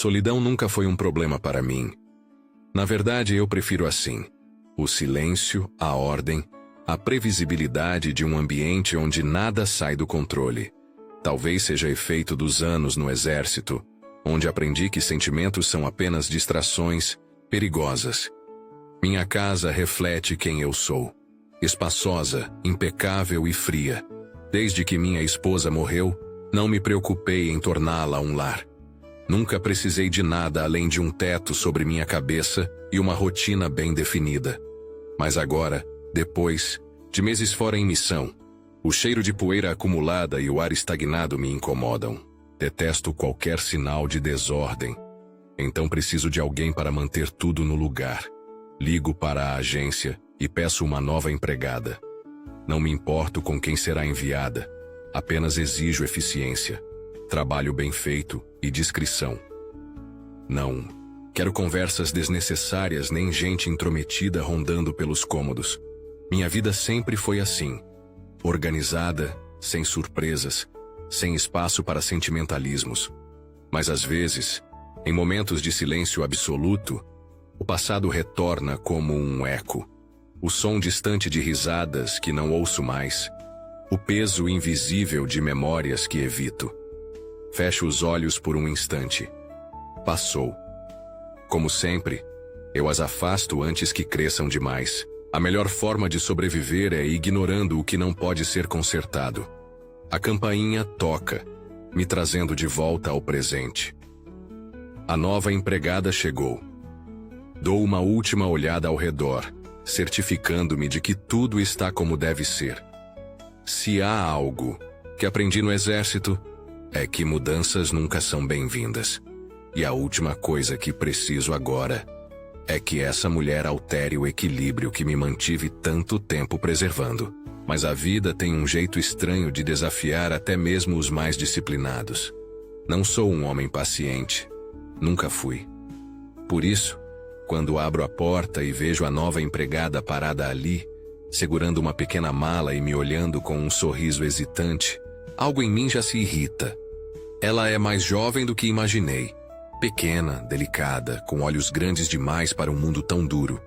Solidão nunca foi um problema para mim. Na verdade, eu prefiro assim: o silêncio, a ordem, a previsibilidade de um ambiente onde nada sai do controle. Talvez seja efeito dos anos no exército, onde aprendi que sentimentos são apenas distrações perigosas. Minha casa reflete quem eu sou. Espaçosa, impecável e fria. Desde que minha esposa morreu, não me preocupei em torná-la um lar. Nunca precisei de nada além de um teto sobre minha cabeça e uma rotina bem definida. Mas agora, depois de meses fora em missão, o cheiro de poeira acumulada e o ar estagnado me incomodam. Detesto qualquer sinal de desordem. Então preciso de alguém para manter tudo no lugar. Ligo para a agência e peço uma nova empregada. Não me importo com quem será enviada. Apenas exijo eficiência, trabalho bem feito e discrição. Não quero conversas desnecessárias nem gente intrometida rondando pelos cômodos. Minha vida sempre foi assim. Organizada, sem surpresas, sem espaço para sentimentalismos. Mas às vezes, em momentos de silêncio absoluto, o passado retorna como um eco. O som distante de risadas que não ouço mais. O peso invisível de memórias que evito. Fecho os olhos por um instante. Passou. Como sempre, eu as afasto antes que cresçam demais. A melhor forma de sobreviver é ignorando o que não pode ser consertado. A campainha toca, me trazendo de volta ao presente. A nova empregada chegou. Dou uma última olhada ao redor, certificando-me de que tudo está como deve ser. Se há algo que aprendi no exército, é que mudanças nunca são bem-vindas. E a última coisa que preciso agora é que essa mulher altere o equilíbrio que me mantive tanto tempo preservando. Mas a vida tem um jeito estranho de desafiar até mesmo os mais disciplinados. Não sou um homem paciente. Nunca fui. Por isso, quando abro a porta e vejo a nova empregada parada ali, segurando uma pequena mala e me olhando com um sorriso hesitante, algo em mim já se irrita. Ela é mais jovem do que imaginei. Pequena, delicada, com olhos grandes demais para um mundo tão duro.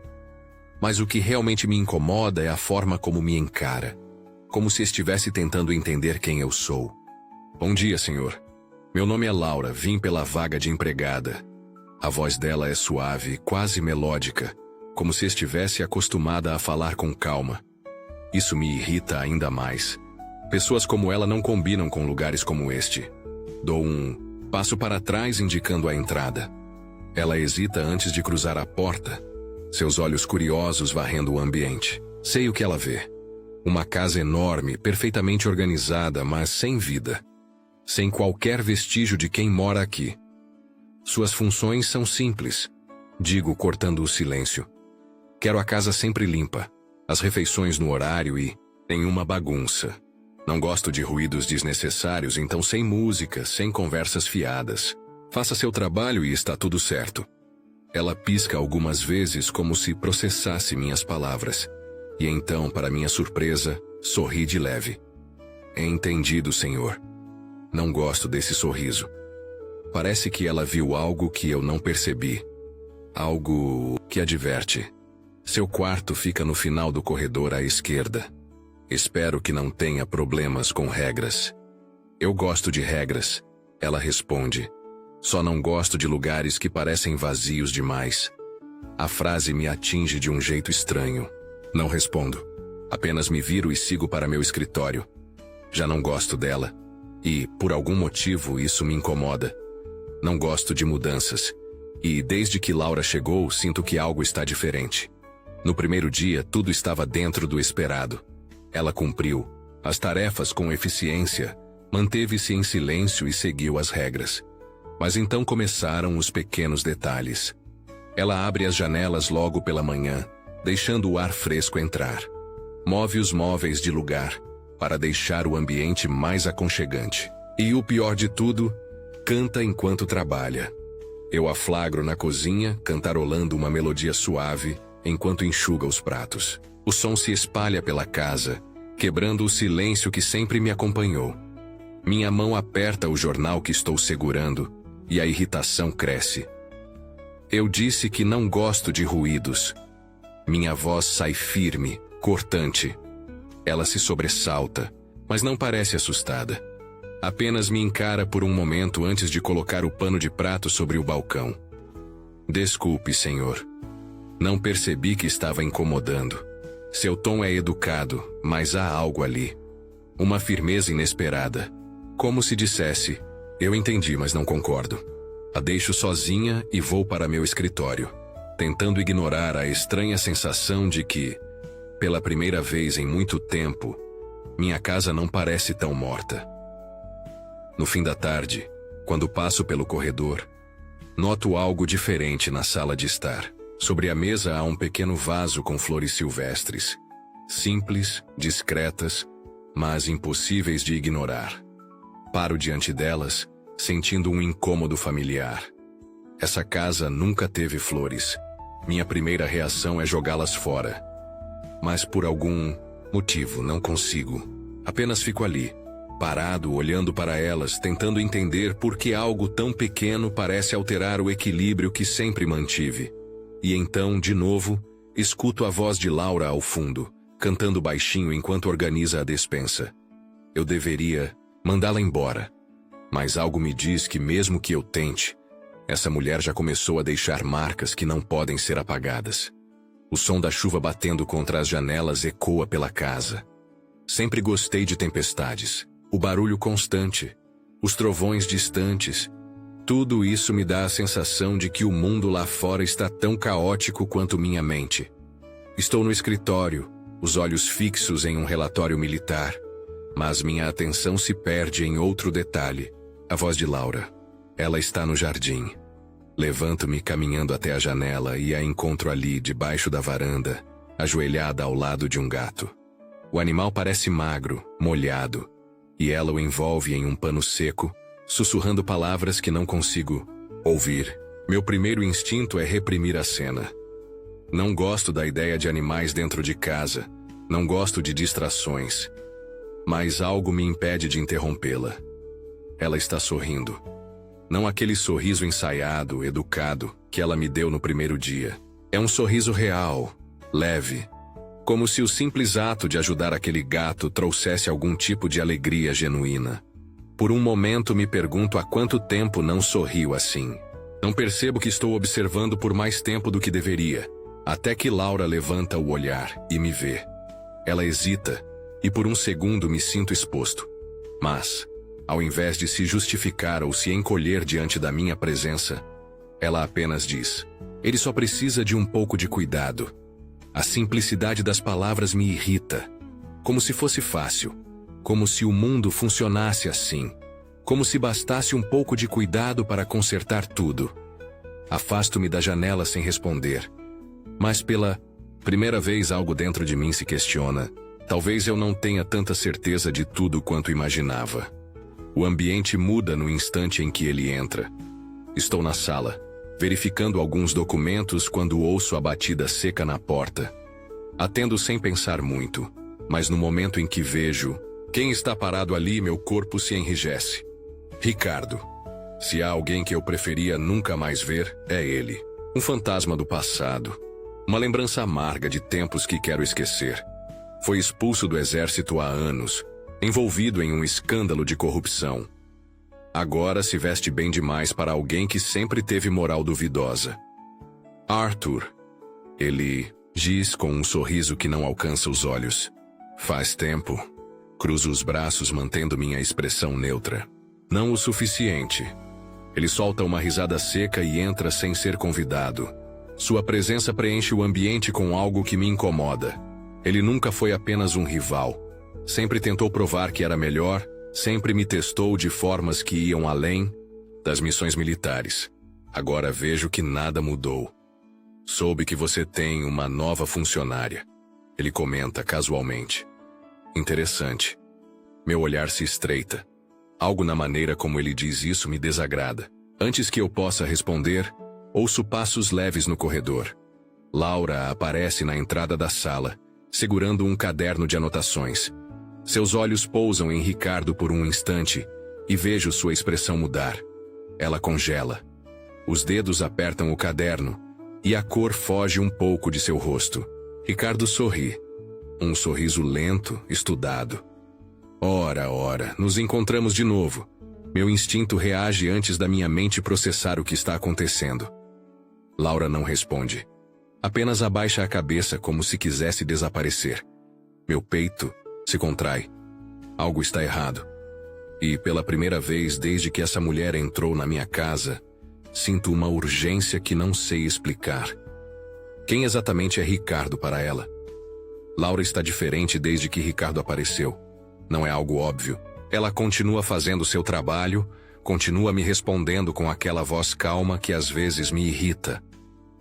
Mas o que realmente me incomoda é a forma como me encara. Como se estivesse tentando entender quem eu sou. Bom dia, senhor. Meu nome é Laura, vim pela vaga de empregada. A voz dela é suave, quase melódica, como se estivesse acostumada a falar com calma. Isso me irrita ainda mais. Pessoas como ela não combinam com lugares como este. Dou um passo para trás indicando a entrada. Ela hesita antes de cruzar a porta, seus olhos curiosos varrendo o ambiente. Sei o que ela vê. Uma casa enorme, perfeitamente organizada, mas sem vida. Sem qualquer vestígio de quem mora aqui. Suas funções são simples, digo cortando o silêncio. Quero a casa sempre limpa, as refeições no horário e nenhuma bagunça. Não gosto de ruídos desnecessários, então sem música, sem conversas fiadas. Faça seu trabalho e está tudo certo. Ela pisca algumas vezes como se processasse minhas palavras. E então, para minha surpresa, sorri de leve. Entendido, senhor. Não gosto desse sorriso. Parece que ela viu algo que eu não percebi. Algo que adverte. Seu quarto fica no final do corredor à esquerda. Espero que não tenha problemas com regras. Eu gosto de regras, ela responde. Só não gosto de lugares que parecem vazios demais. A frase me atinge de um jeito estranho. Não respondo. Apenas me viro e sigo para meu escritório. Já não gosto dela. E, por algum motivo, isso me incomoda. Não gosto de mudanças. E, desde que Laura chegou, sinto que algo está diferente. No primeiro dia, tudo estava dentro do esperado. Ela cumpriu as tarefas com eficiência, manteve-se em silêncio e seguiu as regras. Mas então começaram os pequenos detalhes. Ela abre as janelas logo pela manhã, deixando o ar fresco entrar. Move os móveis de lugar, para deixar o ambiente mais aconchegante. E o pior de tudo, canta enquanto trabalha. Eu a flagro na cozinha, cantarolando uma melodia suave, enquanto enxuga os pratos. O som se espalha pela casa, quebrando o silêncio que sempre me acompanhou. Minha mão aperta o jornal que estou segurando, e a irritação cresce. Eu disse que não gosto de ruídos. Minha voz sai firme, cortante. Ela se sobressalta, mas não parece assustada. Apenas me encara por um momento antes de colocar o pano de prato sobre o balcão. Desculpe, senhor. Não percebi que estava incomodando. Seu tom é educado, mas há algo ali. Uma firmeza inesperada. Como se dissesse, eu entendi, mas não concordo. A deixo sozinha e vou para meu escritório, tentando ignorar a estranha sensação de que, pela primeira vez em muito tempo, minha casa não parece tão morta. No fim da tarde, quando passo pelo corredor, noto algo diferente na sala de estar. Sobre a mesa há um pequeno vaso com flores silvestres. Simples, discretas, mas impossíveis de ignorar. Paro diante delas, sentindo um incômodo familiar. Essa casa nunca teve flores. Minha primeira reação é jogá-las fora. Mas por algum motivo não consigo. Apenas fico ali, parado, olhando para elas, tentando entender por que algo tão pequeno parece alterar o equilíbrio que sempre mantive. E então, de novo, escuto a voz de Laura ao fundo, cantando baixinho enquanto organiza a despensa. Eu deveria mandá-la embora. Mas algo me diz que mesmo que eu tente, essa mulher já começou a deixar marcas que não podem ser apagadas. O som da chuva batendo contra as janelas ecoa pela casa. Sempre gostei de tempestades, o barulho constante, os trovões distantes. Tudo isso me dá a sensação de que o mundo lá fora está tão caótico quanto minha mente. Estou no escritório, os olhos fixos em um relatório militar, mas minha atenção se perde em outro detalhe. A voz de Laura. Ela está no jardim. Levanto-me caminhando até a janela e a encontro ali, debaixo da varanda, ajoelhada ao lado de um gato. O animal parece magro, molhado, e ela o envolve em um pano seco, sussurrando palavras que não consigo ouvir. Meu primeiro instinto é reprimir a cena. Não gosto da ideia de animais dentro de casa, não gosto de distrações, mas algo me impede de interrompê-la. Ela está sorrindo. Não aquele sorriso ensaiado, educado, que ela me deu no primeiro dia. É um sorriso real, leve, como se o simples ato de ajudar aquele gato trouxesse algum tipo de alegria genuína. Por um momento me pergunto há quanto tempo não sorrio assim. Não percebo que estou observando por mais tempo do que deveria, até que Laura levanta o olhar e me vê. Ela hesita, e por um segundo me sinto exposto. Mas, ao invés de se justificar ou se encolher diante da minha presença, ela apenas diz: ele só precisa de um pouco de cuidado. A simplicidade das palavras me irrita. Como se fosse fácil. Como se o mundo funcionasse assim. Como se bastasse um pouco de cuidado para consertar tudo. Afasto-me da janela sem responder. Mas pela primeira vez algo dentro de mim se questiona. Talvez eu não tenha tanta certeza de tudo quanto imaginava. O ambiente muda no instante em que ele entra. Estou na sala, verificando alguns documentos quando ouço a batida seca na porta. Atendo sem pensar muito, mas no momento em que vejo quem está parado ali, meu corpo se enrijece. Ricardo. Se há alguém que eu preferia nunca mais ver, é ele. Um fantasma do passado. Uma lembrança amarga de tempos que quero esquecer. Foi expulso do exército há anos, envolvido em um escândalo de corrupção. Agora se veste bem demais para alguém que sempre teve moral duvidosa. Arthur. Ele diz com um sorriso que não alcança os olhos. Faz tempo. Cruzo os braços mantendo minha expressão neutra. Não o suficiente. Ele solta uma risada seca e entra sem ser convidado. Sua presença preenche o ambiente com algo que me incomoda. Ele nunca foi apenas um rival. Sempre tentou provar que era melhor, sempre me testou de formas que iam além das missões militares. Agora vejo que nada mudou. Soube que você tem uma nova funcionária. Ele comenta casualmente. Interessante. Meu olhar se estreita. Algo na maneira como ele diz isso me desagrada. Antes que eu possa responder, ouço passos leves no corredor. Laura aparece na entrada da sala, segurando um caderno de anotações. Seus olhos pousam em Ricardo por um instante e vejo sua expressão mudar. Ela congela. Os dedos apertam o caderno, e a cor foge um pouco de seu rosto. Ricardo sorri. Um sorriso lento, estudado. Ora, nos encontramos de novo. Meu instinto reage antes da minha mente processar o que está acontecendo. Laura não responde. Apenas abaixa a cabeça como se quisesse desaparecer. Meu peito se contrai. Algo está errado. E pela primeira vez desde que essa mulher entrou na minha casa, sinto uma urgência que não sei explicar. Quem exatamente é Ricardo para ela? Laura está diferente desde que Ricardo apareceu. Não é algo óbvio. Ela continua fazendo seu trabalho, continua me respondendo com aquela voz calma que às vezes me irrita.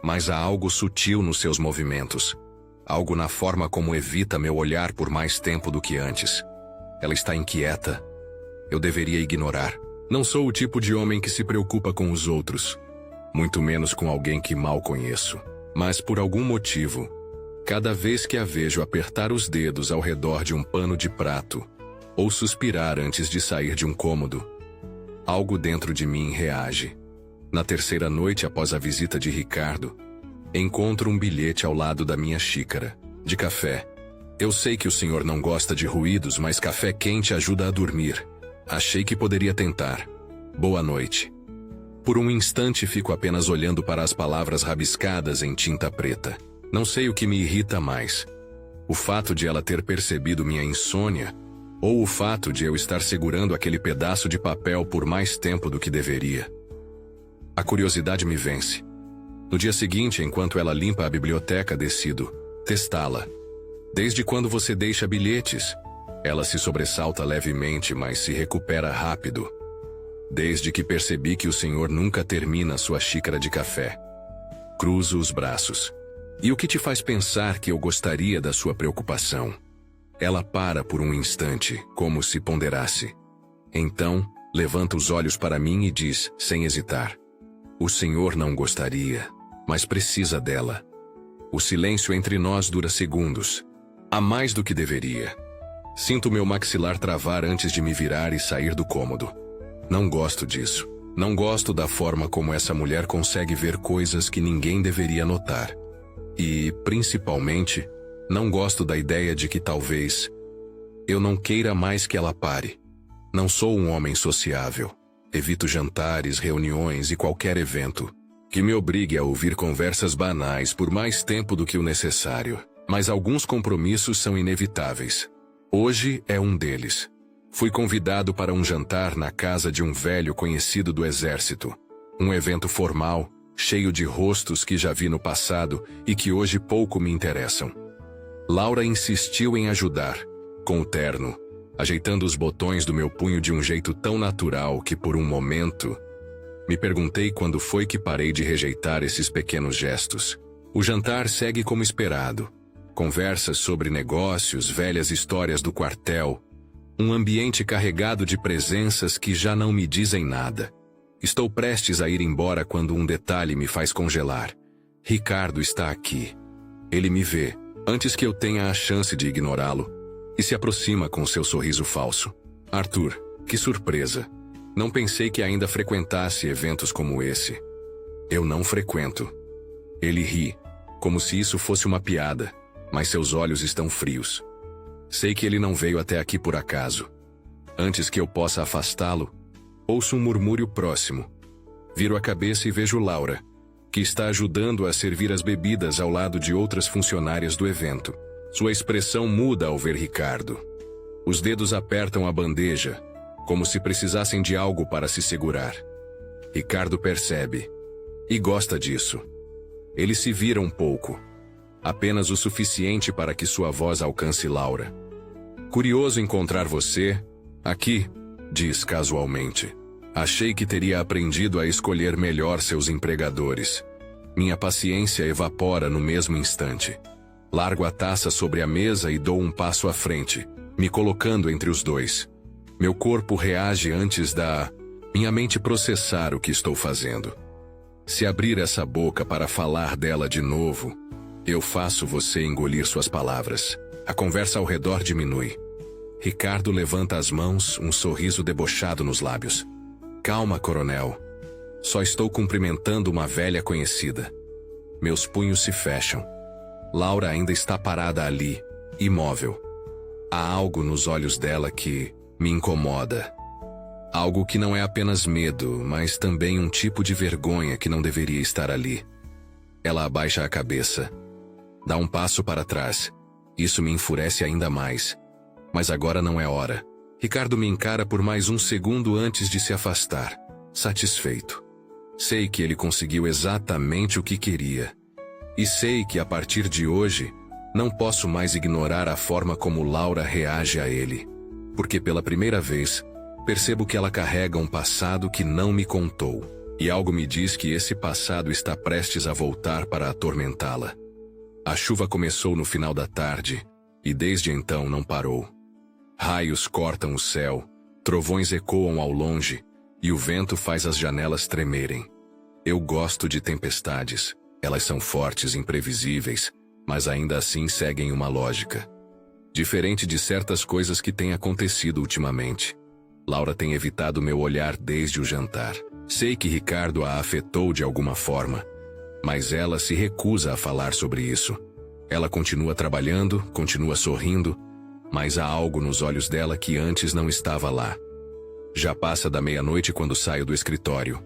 Mas há algo sutil nos seus movimentos. Algo na forma como evita meu olhar por mais tempo do que antes. Ela está inquieta. Eu deveria ignorar. Não sou o tipo de homem que se preocupa com os outros. Muito menos com alguém que mal conheço. Mas por algum motivo, cada vez que a vejo apertar os dedos ao redor de um pano de prato, ou suspirar antes de sair de um cômodo, algo dentro de mim reage. Na terceira noite após a visita de Ricardo, encontro um bilhete ao lado da minha xícara de café. Eu sei que o senhor não gosta de ruídos, mas café quente ajuda a dormir. Achei que poderia tentar. Boa noite. Por um instante fico apenas olhando para as palavras rabiscadas em tinta preta. Não sei o que me irrita mais. O fato de ela ter percebido minha insônia, ou o fato de eu estar segurando aquele pedaço de papel por mais tempo do que deveria. A curiosidade me vence. No dia seguinte, enquanto ela limpa a biblioteca, decido testá-la. Desde quando você deixa bilhetes? Ela se sobressalta levemente, mas se recupera rápido. Desde que percebi que o senhor nunca termina sua xícara de café. Cruzo os braços. E o que te faz pensar que eu gostaria da sua preocupação? Ela para por um instante, como se ponderasse. Então, levanta os olhos para mim e diz, sem hesitar: o senhor não gostaria, mas precisa dela. O silêncio entre nós dura segundos. Há mais do que deveria. Sinto meu maxilar travar antes de me virar e sair do cômodo. Não gosto disso. Não gosto da forma como essa mulher consegue ver coisas que ninguém deveria notar. E, principalmente, não gosto da ideia de que talvez eu não queira mais que ela pare. Não sou um homem sociável. Evito jantares, reuniões e qualquer evento que me obrigue a ouvir conversas banais por mais tempo do que o necessário. Mas alguns compromissos são inevitáveis. Hoje é um deles. Fui convidado para um jantar na casa de um velho conhecido do exército. Um evento formal, cheio de rostos que já vi no passado e que hoje pouco me interessam. Laura insistiu em ajudar, com o terno, ajeitando os botões do meu punho de um jeito tão natural que por um momento me perguntei quando foi que parei de rejeitar esses pequenos gestos. O jantar segue como esperado. Conversas sobre negócios, velhas histórias do quartel, um ambiente carregado de presenças que já não me dizem nada. Estou prestes a ir embora quando um detalhe me faz congelar. Ricardo está aqui. Ele me vê, antes que eu tenha a chance de ignorá-lo, e se aproxima com seu sorriso falso. Arthur, que surpresa. Não pensei que ainda frequentasse eventos como esse. Eu não frequento. Ele ri, como se isso fosse uma piada, mas seus olhos estão frios. Sei que ele não veio até aqui por acaso. Antes que eu possa afastá-lo, ouço um murmúrio próximo. Viro a cabeça e vejo Laura, que está ajudando a servir as bebidas ao lado de outras funcionárias do evento. Sua expressão muda ao ver Ricardo. Os dedos apertam a bandeja, como se precisassem de algo para se segurar. Ricardo percebe. E gosta disso. Ele se vira um pouco. Apenas o suficiente para que sua voz alcance Laura. Curioso encontrar você aqui, diz casualmente. Achei que teria aprendido a escolher melhor seus empregadores. Minha paciência evapora no mesmo instante. Largo a taça sobre a mesa e dou um passo à frente, me colocando entre os dois. Meu corpo reage antes da minha mente processar o que estou fazendo. Se abrir essa boca para falar dela de novo, eu faço você engolir suas palavras. A conversa ao redor diminui. Ricardo levanta as mãos, um sorriso debochado nos lábios. Calma, coronel. Só estou cumprimentando uma velha conhecida. Meus punhos se fecham. Laura ainda está parada ali, imóvel. Há algo nos olhos dela que me incomoda. Algo que não é apenas medo, mas também um tipo de vergonha que não deveria estar ali. Ela abaixa a cabeça. Dá um passo para trás. Isso me enfurece ainda mais. Mas agora não é hora. Ricardo me encara por mais um segundo antes de se afastar, satisfeito. Sei que ele conseguiu exatamente o que queria. E sei que a partir de hoje, não posso mais ignorar a forma como Laura reage a ele. Porque pela primeira vez, percebo que ela carrega um passado que não me contou. E algo me diz que esse passado está prestes a voltar para atormentá-la. A chuva começou no final da tarde, e desde então não parou. Raios cortam o céu, trovões ecoam ao longe, e o vento faz as janelas tremerem. Eu gosto de tempestades. Elas são fortes e imprevisíveis, mas ainda assim seguem uma lógica. Diferente de certas coisas que têm acontecido ultimamente. Laura tem evitado meu olhar desde o jantar. Sei que Ricardo a afetou de alguma forma, mas ela se recusa a falar sobre isso. Ela continua trabalhando, continua sorrindo, mas há algo nos olhos dela que antes não estava lá. Já passa da meia-noite quando saio do escritório.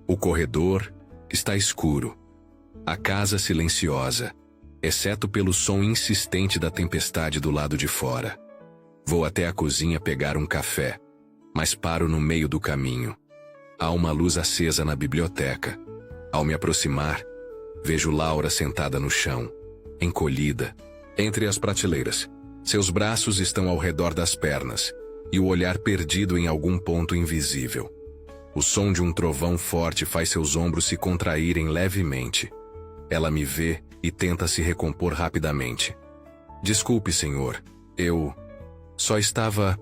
O corredor está escuro. A casa silenciosa, exceto pelo som insistente da tempestade do lado de fora. Vou até a cozinha pegar um café, mas paro no meio do caminho. Há uma luz acesa na biblioteca. Ao me aproximar, vejo Laura sentada no chão, encolhida, entre as prateleiras. Seus braços estão ao redor das pernas, e o olhar perdido em algum ponto invisível. O som de um trovão forte faz seus ombros se contraírem levemente. Ela me vê e tenta se recompor rapidamente. Desculpe, senhor. Eu só estava...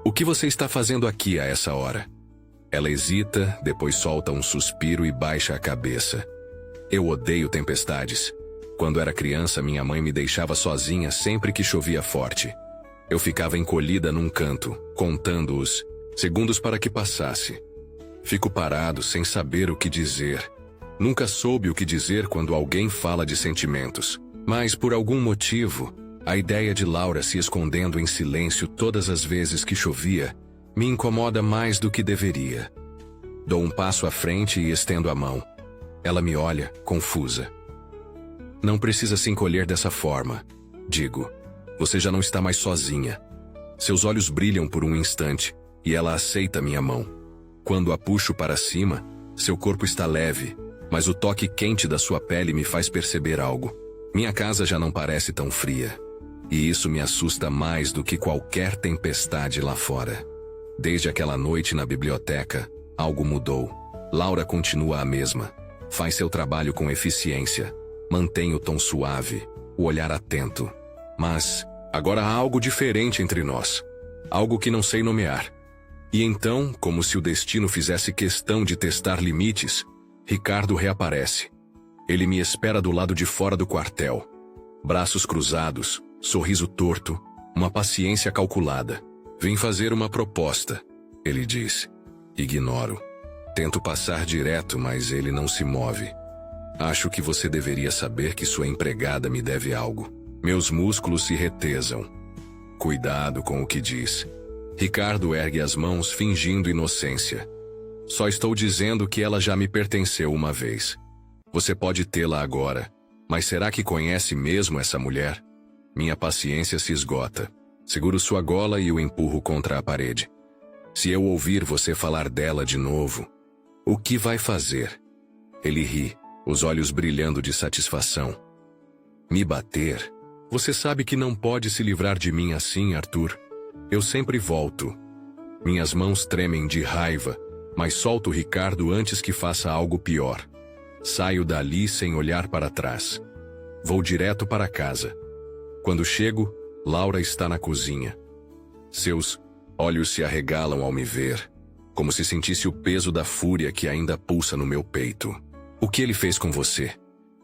O que você está fazendo aqui a essa hora? Ela hesita, depois solta um suspiro e baixa a cabeça. Eu odeio tempestades. Quando era criança, minha mãe me deixava sozinha sempre que chovia forte. Eu ficava encolhida num canto, contando os segundos para que passasse. Fico parado sem saber o que dizer. Nunca soube o que dizer quando alguém fala de sentimentos. Mas, por algum motivo, a ideia de Laura se escondendo em silêncio todas as vezes que chovia me incomoda mais do que deveria. Dou um passo à frente e estendo a mão. Ela me olha, confusa. Não precisa se encolher dessa forma, digo. Você já não está mais sozinha. Seus olhos brilham por um instante, e ela aceita minha mão. Quando a puxo para cima, seu corpo está leve, mas o toque quente da sua pele me faz perceber algo. Minha casa já não parece tão fria. E isso me assusta mais do que qualquer tempestade lá fora. Desde aquela noite na biblioteca, algo mudou. Laura continua a mesma. Faz seu trabalho com eficiência. Mantém o tom suave, o olhar atento. Mas, agora há algo diferente entre nós. Algo que não sei nomear. E então, como se o destino fizesse questão de testar limites, Ricardo reaparece. Ele me espera do lado de fora do quartel. Braços cruzados, sorriso torto, uma paciência calculada. Vim fazer uma proposta, ele diz. Ignoro. Tento passar direto, mas ele não se move. Acho que você deveria saber que sua empregada me deve algo. Meus músculos se retesam. Cuidado com o que diz. Ricardo ergue as mãos fingindo inocência. Só estou dizendo que ela já me pertenceu uma vez. Você pode tê-la agora, mas será que conhece mesmo essa mulher? Minha paciência se esgota. Seguro sua gola e o empurro contra a parede. Se eu ouvir você falar dela de novo, o que vai fazer? Ele ri, os olhos brilhando de satisfação. Me bater? Você sabe que não pode se livrar de mim assim, Arthur. Eu sempre volto. Minhas mãos tremem de raiva, mas solto Ricardo antes que faça algo pior. Saio dali sem olhar para trás. Vou direto para casa. Quando chego, Laura está na cozinha. Seus olhos se arregalam ao me ver, como se sentisse o peso da fúria que ainda pulsa no meu peito. O que ele fez com você?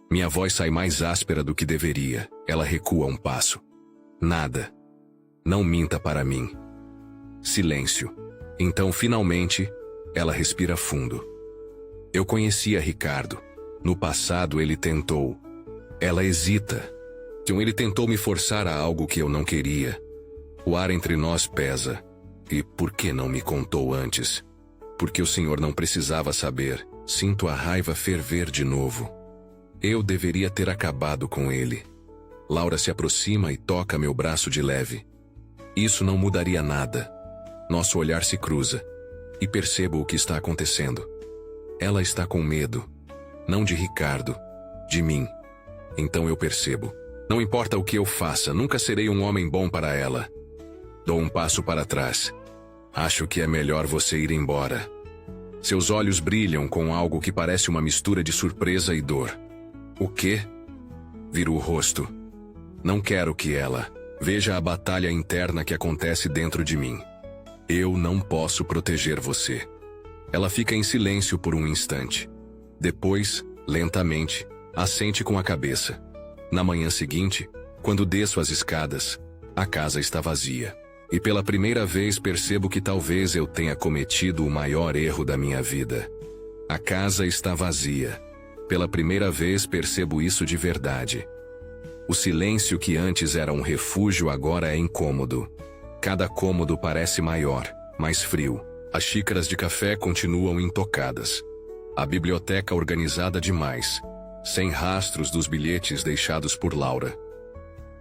Minha voz sai mais áspera do que deveria. Ela recua um passo. Nada. Não minta para mim. Silêncio. Então, finalmente, ela respira fundo. Eu conhecia Ricardo. No passado ele tentou. Ela hesita. Ele tentou me forçar a algo que eu não queria. O ar entre nós pesa. E por que não me contou antes? Porque o senhor não precisava saber. Sinto a raiva ferver de novo. Eu deveria ter acabado com ele. Laura se aproxima e toca meu braço de leve. Isso não mudaria nada. Nosso olhar se cruza. E percebo o que está acontecendo. Ela está com medo. Não de Ricardo. De mim. Então eu percebo. Não importa o que eu faça, nunca serei um homem bom para ela. Dou um passo para trás. Acho que é melhor você ir embora. Seus olhos brilham com algo que parece uma mistura de surpresa e dor. O quê? Viro o rosto. Não quero que ela veja a batalha interna que acontece dentro de mim. Eu não posso proteger você. Ela fica em silêncio por um instante. Depois, lentamente, assente com a cabeça. Na manhã seguinte, quando desço as escadas, a casa está vazia. E pela primeira vez percebo que talvez eu tenha cometido o maior erro da minha vida. A casa está vazia. Pela primeira vez percebo isso de verdade. O silêncio que antes era um refúgio agora é incômodo. Cada cômodo parece maior, mais frio. As xícaras de café continuam intocadas. A biblioteca organizada demais, sem rastros dos bilhetes deixados por Laura.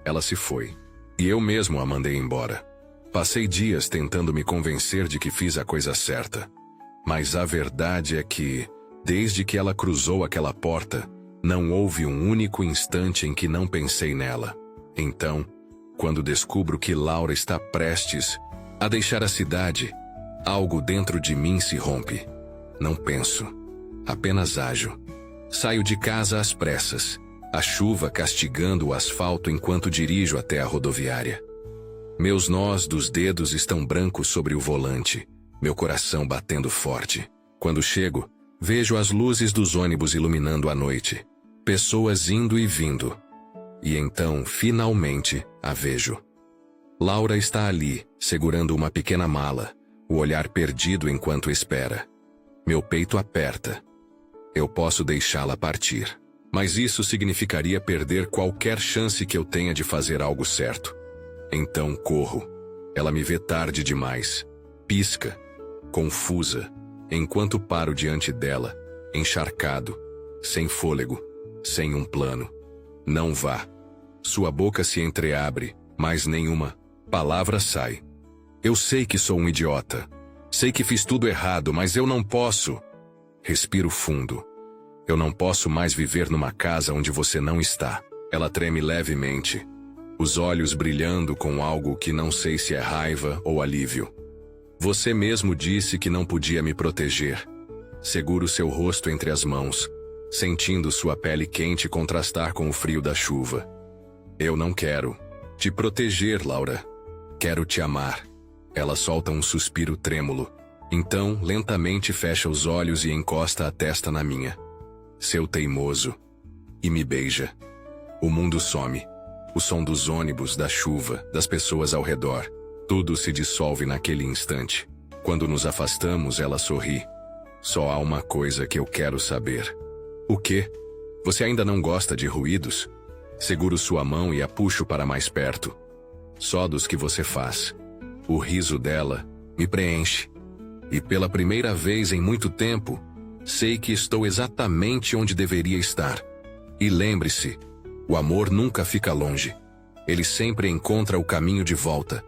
Ela se foi. E eu mesmo a mandei embora. Passei dias tentando me convencer de que fiz a coisa certa. Mas a verdade é que, desde que ela cruzou aquela porta, não houve um único instante em que não pensei nela. Então, quando descubro que Laura está prestes a deixar a cidade, algo dentro de mim se rompe. Não penso. Apenas ajo. Saio de casa às pressas, a chuva castigando o asfalto enquanto dirijo até a rodoviária. Meus nós dos dedos estão brancos sobre o volante, meu coração batendo forte. Quando chego, vejo as luzes dos ônibus iluminando a noite, pessoas indo e vindo. E então, finalmente, a vejo. Laura está ali, segurando uma pequena mala, o olhar perdido enquanto espera. Meu peito aperta. Eu posso deixá-la partir. Mas isso significaria perder qualquer chance que eu tenha de fazer algo certo. Então corro. Ela me vê tarde demais. Pisca. Confusa. Enquanto paro diante dela, encharcado, sem fôlego, sem um plano. Não vá. Sua boca se entreabre, mas nenhuma palavra sai. Eu sei que sou um idiota. Sei que fiz tudo errado, mas eu não posso. Respiro fundo. Eu não posso mais viver numa casa onde você não está. Ela treme levemente, os olhos brilhando com algo que não sei se é raiva ou alívio. Você mesmo disse que não podia me proteger. Seguro seu rosto entre as mãos, sentindo sua pele quente contrastar com o frio da chuva. Eu não quero te proteger, Laura. Quero te amar. Ela solta um suspiro trêmulo. Então, lentamente fecha os olhos e encosta a testa na minha. Seu teimoso. E me beija. O mundo some. O som dos ônibus, da chuva, das pessoas ao redor. Tudo se dissolve naquele instante. Quando nos afastamos, ela sorri. Só há uma coisa que eu quero saber. O quê? Você ainda não gosta de ruídos? Seguro sua mão e a puxo para mais perto. Só dos que você faz. O riso dela me preenche. E pela primeira vez em muito tempo, sei que estou exatamente onde deveria estar. E lembre-se, o amor nunca fica longe. Ele sempre encontra o caminho de volta.